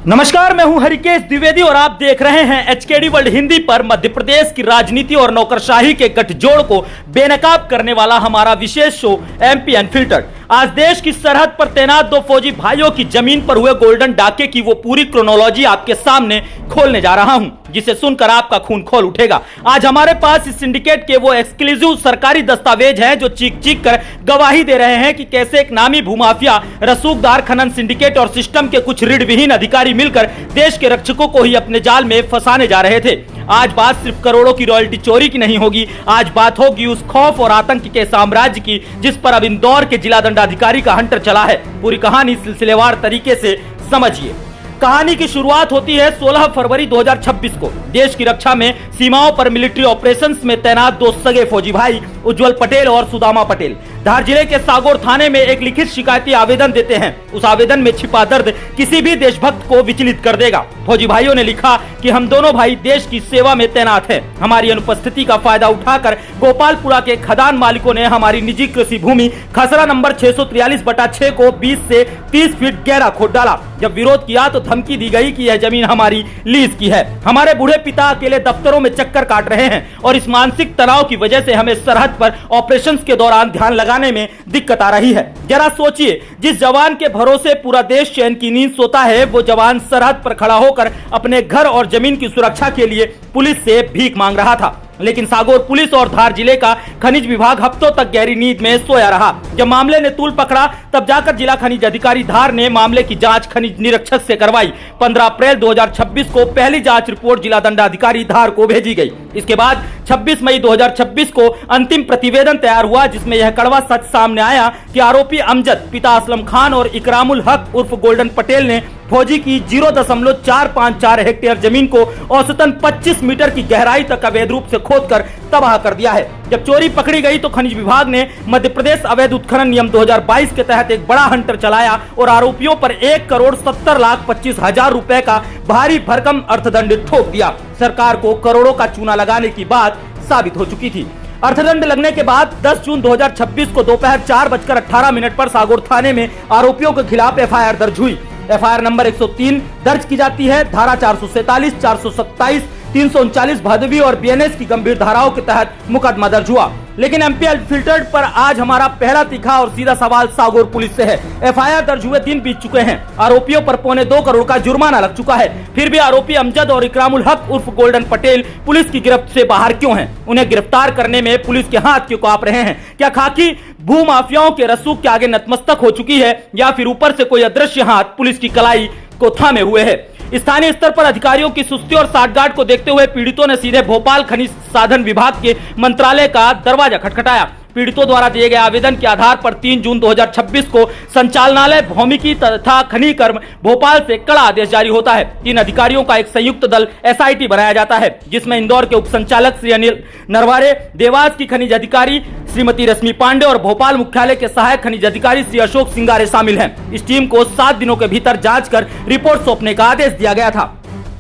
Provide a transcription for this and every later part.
नमस्कार, मैं हूं हरिकेश द्विवेदी और आप देख रहे हैं एचकेडी वर्ल्ड हिंदी पर। मध्य प्रदेश की राजनीति और नौकरशाही के गठजोड़ को बेनकाब करने वाला हमारा विशेष शो एमपी अनफिल्टर्ड। आज देश की सरहद पर तैनात दो फौजी भाइयों की जमीन पर हुए गोल्डन डाके की वो पूरी क्रोनोलॉजी आपके सामने खोलने जा रहा हूं, जिसे सुनकर आपका खून खोल उठेगा। आज हमारे पास इस सिंडिकेट के वो एक्सक्लूसिव सरकारी दस्तावेज हैं जो चीख चीख कर गवाही दे रहे हैं कि कैसे एक नामी भूमाफिया, रसूखदार खनन सिंडिकेट और सिस्टम के कुछ ऋण विहीन अधिकारी मिलकर देश के रक्षकों को ही अपने जाल में फंसाने जा रहे थे। आज बात सिर्फ करोड़ों की रॉयल्टी चोरी की नहीं होगी, आज बात होगी उस खौफ और आतंक के साम्राज्य की जिस पर अब इंदौर के जिला दंडाधिकारी का हंटर चला है। पूरी कहानी सिलसिलेवार तरीके से समझिए। कहानी की शुरुआत होती है 16 फरवरी 2026 को। देश की रक्षा में सीमाओं पर मिलिट्री ऑपरेशंस में तैनात दो सगे फौजी भाई उज्जवल पटेल और सुदामा पटेल धार जिले के सागौर थाने में एक लिखित शिकायती आवेदन देते हैं। उस आवेदन में छिपा दर्द किसी भी देशभक्त को विचलित कर देगा। फौजी भाइयों ने लिखा कि हम दोनों भाई देश की सेवा में तैनात हैं। हमारी अनुपस्थिति का फायदा उठाकर गोपालपुरा के खदान मालिकों ने हमारी निजी कृषि भूमि खसरा नंबर 643/6 को 20 से 30 फीट गहरा खोद डाला। जब विरोध किया तो धमकी दी गई कि यह जमीन हमारी लीज की है। हमारे बूढ़े पिता अकेले दफ्तरों में चक्कर काट रहे हैं और इस मानसिक तनाव की वजह से हमें सरहद पर ऑपरेशंस के दौरान ध्यान लगाने में दिक्कत आ रही है। जरा सोचिए, जिस जवान के भरोसे पूरा देश चैन की नींद सोता है, वो जवान सरहद पर खड़ा होकर अपने घर और जमीन की सुरक्षा के लिए पुलिस से भीख मांग रहा था। लेकिन सागौर पुलिस और धार जिले का खनिज विभाग हफ्तों तक गहरी नींद में सोया रहा। जब मामले ने तूल पकड़ा तब जाकर जिला खनिज अधिकारी धार ने मामले की जांच खनिज निरीक्षक से करवाई। 15 अप्रैल 2026 को पहली जांच रिपोर्ट जिला दंडाधिकारी धार को भेजी गई। इसके बाद 26 मई 2026 को अंतिम प्रतिवेदन तैयार हुआ, जिसमें यह कड़वा सच सामने आया कि आरोपी अमजद पिता असलम खान और इकरामुल हक उर्फ गोल्डन पटेल ने फौजी की 0.454 हेक्टेयर जमीन को औसतन 25 मीटर की गहराई तक अवैध रूप से खोदकर तबाह कर दिया है। जब चोरी पकड़ी गई तो खनिज विभाग ने मध्य प्रदेश अवैध उत्खनन नियम 2022 के तहत एक बड़ा हंटर चलाया और आरोपियों पर 1,70,25,000 रुपए का भारी भरकम अर्थदंड ठोक दिया। सरकार को करोड़ों का चूना लगाने की बात साबित हो चुकी थी। अर्थदंड लगने के बाद 10 जून 2026 को दोपहर 4:18 पर सागौर थाने में आरोपियों के खिलाफ एफआईआर दर्ज हुई। एफआईआर नंबर 103 दर्ज की जाती है। धारा 447, 427, 339 भदवी और बीएनएस की गंभीर धाराओं के तहत मुकदमा दर्ज हुआ। लेकिन एमपी अनफिल्टर्ड पर आज हमारा पहला तीखा और सीधा सवाल सागौर पुलिस से है। एफआईआर दर्ज हुए दिन बीत चुके हैं, आरोपियों पर 2.25 करोड़ का जुर्माना लग चुका है, फिर भी आरोपी अमजद और इकरामुल हक उर्फ गोल्डन पटेल पुलिस की गिरफ्त से बाहर क्यों हैं? उन्हें गिरफ्तार करने में पुलिस के हाथ क्यों कांप रहे हैं? क्या खाकी भूमाफियाओं के रसूख के आगे नतमस्तक हो चुकी है या फिर ऊपर से कोई अदृश्य हाथ पुलिस की कलाई को थामे हुए है? स्थानीय स्तर पर अधिकारियों की सुस्ती और साठगांठ को देखते हुए पीड़ितों ने सीधे भोपाल खनिज साधन विभाग के मंत्रालय का दरवाजा खटखटाया। पीड़ितों द्वारा दिए गए आवेदन के आधार पर 3 जून 2026 को संचालनालय भौमिकी तथा खनिकर्म भोपाल से कड़ा आदेश जारी होता है। 3 अधिकारियों का एक संयुक्त दल एसआईटी बनाया जाता है, जिसमें इंदौर के उप संचालक श्री अनिल नरवारे, देवास की खनिज अधिकारी श्रीमती रश्मि पांडे और भोपाल मुख्यालय के सहायक खनिज अधिकारी श्री अशोक सिंगारे शामिल हैं। इस टीम को 7 दिनों के भीतर जांच कर रिपोर्ट सौंपने का आदेश दिया गया था।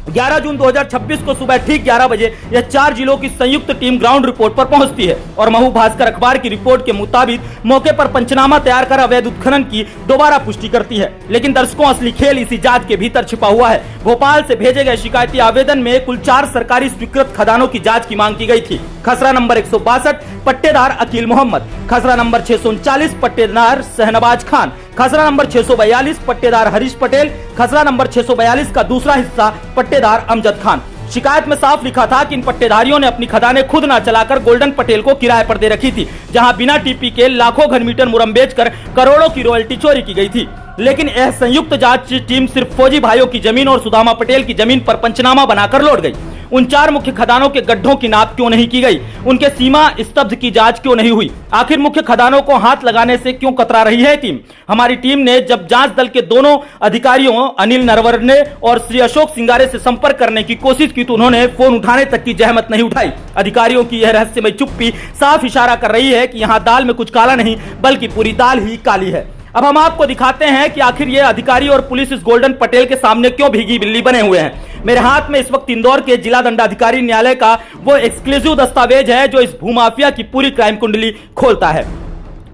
11 जून 2026 को सुबह ठीक 11 बजे यह 4 जिलों की संयुक्त टीम ग्राउंड रिपोर्ट पर पहुंचती है और महू भास्कर अखबार की रिपोर्ट के मुताबिक मौके पर पंचनामा तैयार कर अवैध उत्खनन की दोबारा पुष्टि करती है। लेकिन दर्शकों, असली खेल इसी जांच के भीतर छिपा हुआ है। भोपाल से भेजे गए शिकायती आवेदन में कुल 4 सरकारी स्वीकृत खदानों की जाँच की मांग की गई थी। खसरा नंबर 162 पट्टेदार अकील मोहम्मद, खसरा नंबर 639 पट्टेदार शहनवाज खान, खसरा नंबर 642 पट्टेदार हरीश पटेल, खसरा नंबर 642 का दूसरा हिस्सा पट्टेदार अमजद खान। शिकायत में साफ लिखा था कि इन पट्टेदारियों ने अपनी खदानें खुद न चलाकर गोल्डन पटेल को किराए पर दे रखी थी, जहां बिना टीपी के लाखों घन मीटर मुरम बेचकर करोड़ों की रॉयल्टी चोरी की गई थी। लेकिन यह संयुक्त जांच टीम सिर्फ फौजी भाइयों की जमीन और सुदामा पटेल की जमीन पर पंचनामा बनाकर लौट गई। उन 4 मुख्य खदानों के गड्ढों की नाप क्यों नहीं की गई? उनके सीमा स्तब्ध की जांच क्यों नहीं हुई? आखिर मुख्य खदानों को हाथ लगाने से क्यों कतरा रही है टीम? हमारी टीम ने जब जांच दल के दोनों अधिकारियों अनिल नरवरने और श्री अशोक सिंगारे से संपर्क करने की कोशिश की तो उन्होंने फोन उठाने तक की जहमत नहीं उठाई। अधिकारियों की यह रहस्यमय चुप्पी साफ इशारा कर रही है कि यहाँ दाल में कुछ काला नहीं बल्कि पूरी दाल ही काली है। अब हम आपको दिखाते हैं कि आखिर ये अधिकारी और पुलिस इस गोल्डन पटेल के सामने क्यों भीगी बिल्ली बने हुए हैं। मेरे हाथ में इस वक्त इंदौर के जिला दंडाधिकारी न्यायालय का वो एक्सक्लूसिव दस्तावेज है जो इस भूमाफिया की पूरी क्राइम कुंडली खोलता है।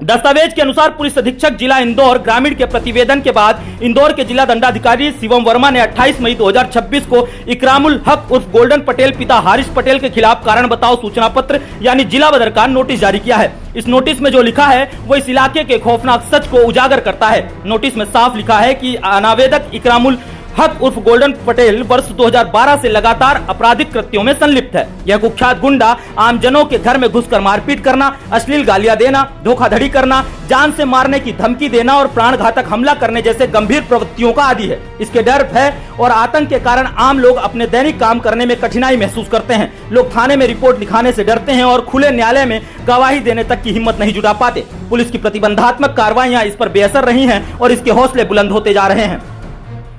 दस्तावेज के अनुसार पुलिस अधीक्षक जिला इंदौर ग्रामीण के प्रतिवेदन के बाद इंदौर के जिला दंडाधिकारी शिवम वर्मा ने 28 मई 2026 को इकरामुल हक उर्फ गोल्डन पटेल पिता हारिस पटेल के खिलाफ कारण बताओ सूचना पत्र यानी जिला बदर का नोटिस जारी किया है। इस नोटिस में जो लिखा है वो इस इलाके के खौफनाक सच को उजागर करता है। नोटिस में साफ लिखा है कि अनावेदक इकरामुल हक उर्फ गोल्डन पटेल वर्ष 2012 से लगातार आपराधिक कृत्यों में संलिप्त है। यह कुख्यात गुंडा आमजनों के घर में घुसकर मारपीट करना, अश्लील गालियां देना, धोखाधड़ी करना, जान से मारने की धमकी देना और प्राणघातक हमला करने जैसे गंभीर प्रवृत्तियों का आदी है। इसके डर, भय और आतंक के कारण आम लोग अपने दैनिक काम करने में कठिनाई महसूस करते हैं। लोग थाने में रिपोर्ट लिखाने से डरते हैं और खुले न्यायालय में गवाही देने तक की हिम्मत नहीं जुटा पाते। पुलिस की प्रतिबंधात्मक कार्रवाइयां इस पर बेअसर रही हैं और इसके हौसले बुलंद होते जा रहे हैं।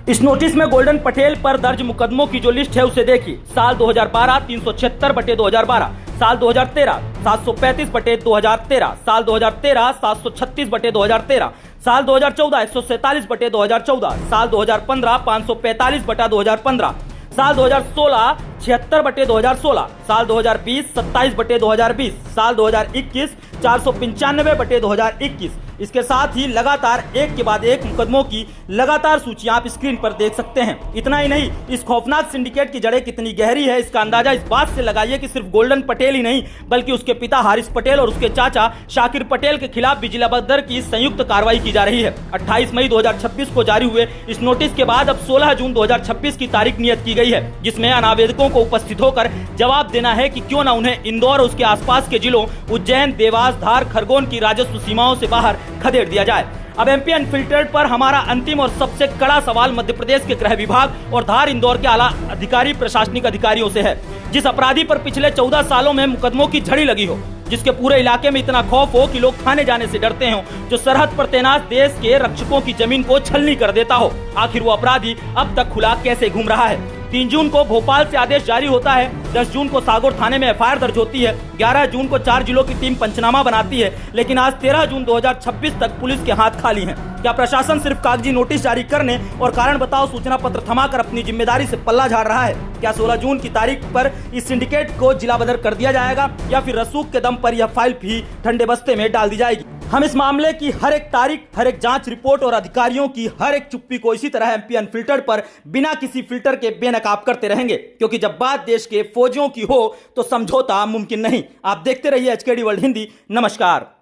इस नोटिस में गोल्डन पटेल पर दर्ज मुकदमों की जो लिस्ट है उसे देखिए। साल 2012 376/2012, साल 2013 735/2013, साल 2013 736/2013, साल 2014 147/2014, साल 2015 545/2015, साल 2016 76/2016, साल 2020 27/2020, साल 2021 495/2021। इसके साथ ही लगातार एक के बाद एक मुकदमों की लगातार सूचियां आप स्क्रीन पर देख सकते हैं। इतना ही नहीं, इस खौफनाक सिंडिकेट की जड़ें कितनी गहरी है इसका अंदाजा इस बात से लगाइए कि सिर्फ गोल्डन पटेल ही नहीं बल्कि उसके पिता हारिस पटेल और उसके चाचा शाकिर पटेल के खिलाफ भी जिला बदर की संयुक्त कार्रवाई की जा रही है। 28 मई 2026 को जारी हुए इस नोटिस के बाद अब 16 जून 2026 की तारीख नियत की गई है, जिसमें अनावेदकों को उपस्थित होकर जवाब देना है कि क्यों न उन्हें इंदौर और उसके आसपास के जिलों उज्जैन, देवास, धार, खरगोन की राजस्व सीमाओं से बाहर खदेड़ दिया जाए। अब एमपी अनफिल्टर्ड पर हमारा अंतिम और सबसे कड़ा सवाल मध्य प्रदेश के गृह विभाग और धार इंदौर के आला अधिकारी प्रशासनिक अधिकारियों से है। जिस अपराधी पर पिछले 14 सालों में मुकदमों की झड़ी लगी हो, जिसके पूरे इलाके में इतना खौफ हो कि लोग थाने जाने से डरते हो, जो सरहद पर तैनात देश के रक्षकों की जमीन को छलनी कर देता हो, आखिर वो अपराधी अब तक खुला कैसे घूम रहा है। 3 जून को भोपाल से आदेश जारी होता है, 10 जून को सागौर थाने में एफआईआर दर्ज होती है, 11 जून को 4 जिलों की टीम पंचनामा बनाती है, लेकिन आज 13 जून 2026 तक पुलिस के हाथ खाली हैं। क्या प्रशासन सिर्फ कागजी नोटिस जारी करने और कारण बताओ सूचना पत्र थमाकर अपनी जिम्मेदारी से पल्ला झाड़ रहा है? क्या 16 जून की तारीख पर इस सिंडिकेट को जिला बदर कर दिया जाएगा या फिर रसूख के दम पर यह फाइल भी ठंडे बस्ते में डाल दी जाएगी? हम इस मामले की हर एक तारीख, हर एक जांच रिपोर्ट और अधिकारियों की हर एक चुप्पी को इसी तरह एमपी अनफिल्टर्ड पर बिना किसी फिल्टर के बेनकाब करते रहेंगे, क्योंकि जब बात देश के फौजियों की हो तो समझौता मुमकिन नहीं। आप देखते रहिए एचकेडी वर्ल्ड हिंदी। नमस्कार।